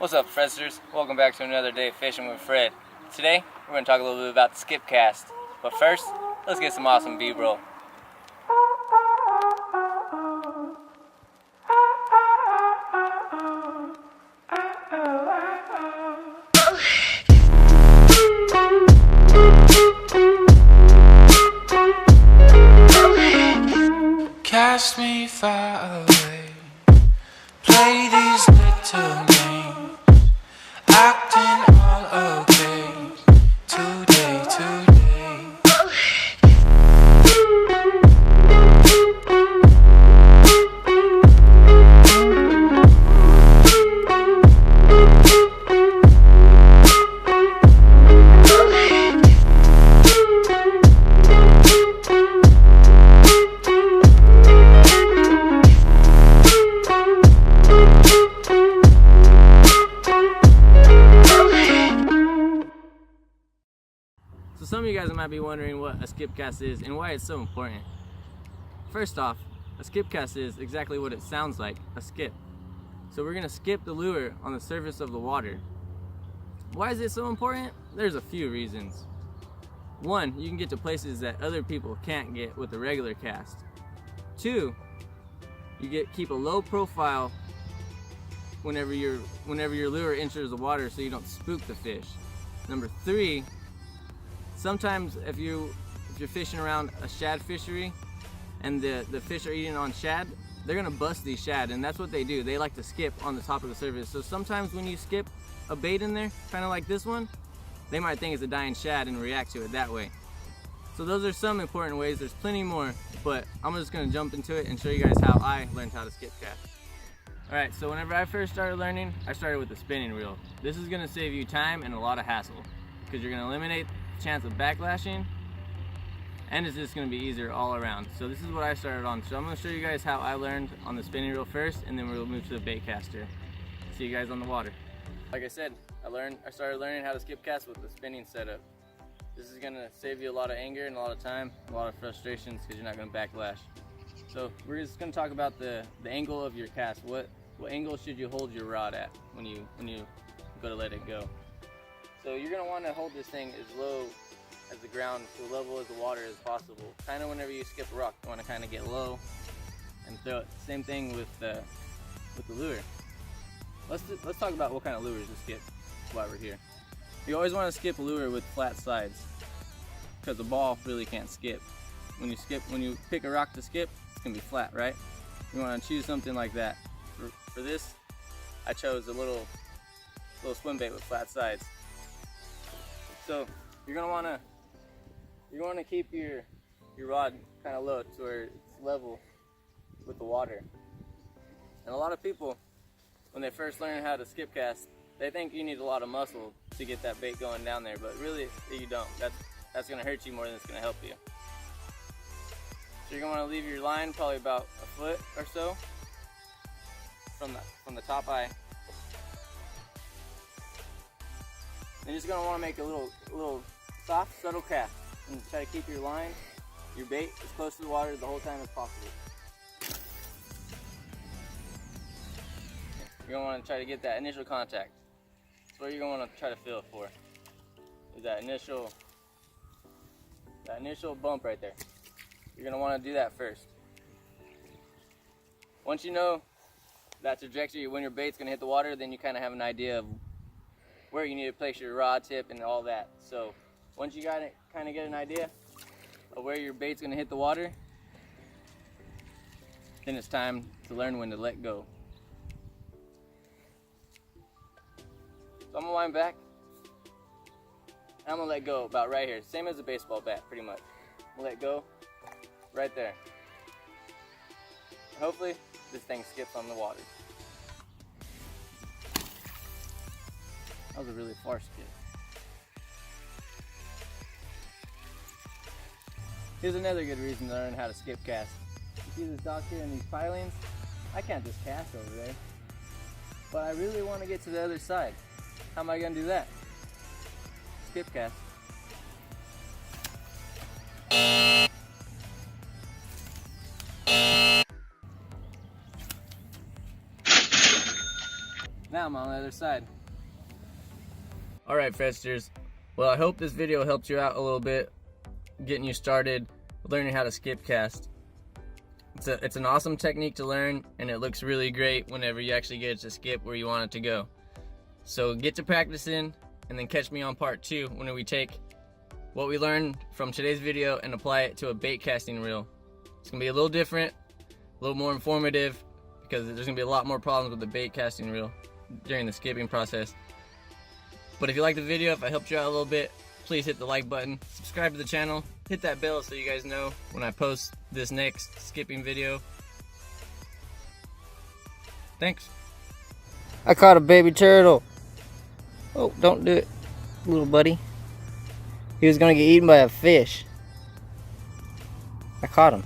What's up, Fredsters? Welcome back to another day of Fishing with Fred. Today, we're going to talk a little bit about the skip cast. But first, let's get some awesome B-roll. Cast me far away, play these little games, acting all okay, today. So some of you guys might be wondering what a skip cast is and why it's so important. First off, a skip cast is exactly what it sounds like, a skip. So we're going to skip the lure on the surface of the water. Why is it so important? There's a few reasons. One, you can get to places that other people can't get with a regular cast. Two, you keep a low profile whenever your lure enters the water so you don't spook the fish. Number three, sometimes if you're fishing around a shad fishery and the fish are eating on shad, they're gonna bust these shad, and that's what they do. They like to skip on the top of the surface. So sometimes when you skip a bait in there, kind of like this one, they might think it's a dying shad and react to it that way. So those are some important ways. There's plenty more, but I'm just gonna jump into it and show you guys how I learned how to skip cast. All right, so whenever I first started learning, I started with the spinning reel. This is gonna save you time and a lot of hassle because you're gonna eliminate chance of backlashing, and it's just going to be easier all around. So this is what I started on. So I'm going to show you guys how I learned on the spinning reel first, and then we'll move to the bait caster. See you guys on the water. Like I said, I started learning how to skip cast with the spinning setup. This is going to save you a lot of anger and a lot of time, a lot of frustrations because you're not going to backlash. So we're just going to talk about the angle of your cast. What angle should you hold your rod at when you go to let it go? So you're going to want to hold this thing as low as the ground, to level as the water as possible. Kind of whenever you skip a rock, you want to kind of get low and throw it. Same thing with the lure. Let's talk about what kind of lures to skip while we're here. You always want to skip a lure with flat sides because the ball really can't skip. When you pick a rock to skip, it's going to be flat, right? You want to choose something like that. For this, I chose a little swim bait with flat sides. So you're gonna wanna keep your rod kind of low to where it's level with the water. And a lot of people, when they first learn how to skip cast, they think you need a lot of muscle to get that bait going down there, but really you don't. That's gonna hurt you more than it's gonna help you. So you're gonna wanna leave your line probably about a foot or so from the top eye. Then you're just gonna want to make a little soft, subtle cast, and try to keep your line, your bait, as close to the water the whole time as possible. You're gonna want to try to get that initial contact. That's what you're gonna want to try to feel it for. Is that initial bump right there. You're gonna want to do that first. Once you know that trajectory when your bait's gonna hit the water, then you kind of have an idea of where you need to place your rod tip and all that. So once you kind of get an idea of where your bait's gonna hit the water, then it's time to learn when to let go. So I'm gonna wind back, and I'm gonna let go about right here. Same as a baseball bat, pretty much. I'm gonna let go right there. Hopefully this thing skips on the water. That was a really far skip. Here's another good reason to learn how to skip cast. You see this dock here and these pilings? I can't just cast over there. But I really want to get to the other side. How am I going to do that? Skip cast. Now now I'm on the other side. Alright, Fredsters. Well, I hope this video helped you out a little bit, getting you started learning how to skip cast. It's an awesome technique to learn, and it looks really great whenever you actually get it to skip where you want it to go. So get to practicing, and then catch me on part 2 when we take what we learned from today's video and apply it to a bait casting reel. It's gonna be a little different, a little more informative, because there's gonna be a lot more problems with the bait casting reel during the skipping process. But if you like the video, if I helped you out a little bit, please hit the like button, subscribe to the channel, hit that bell so you guys know when I post this next skipping video. Thanks. I caught a baby turtle. Oh, don't do it, little buddy. He was gonna get eaten by a fish. I caught him.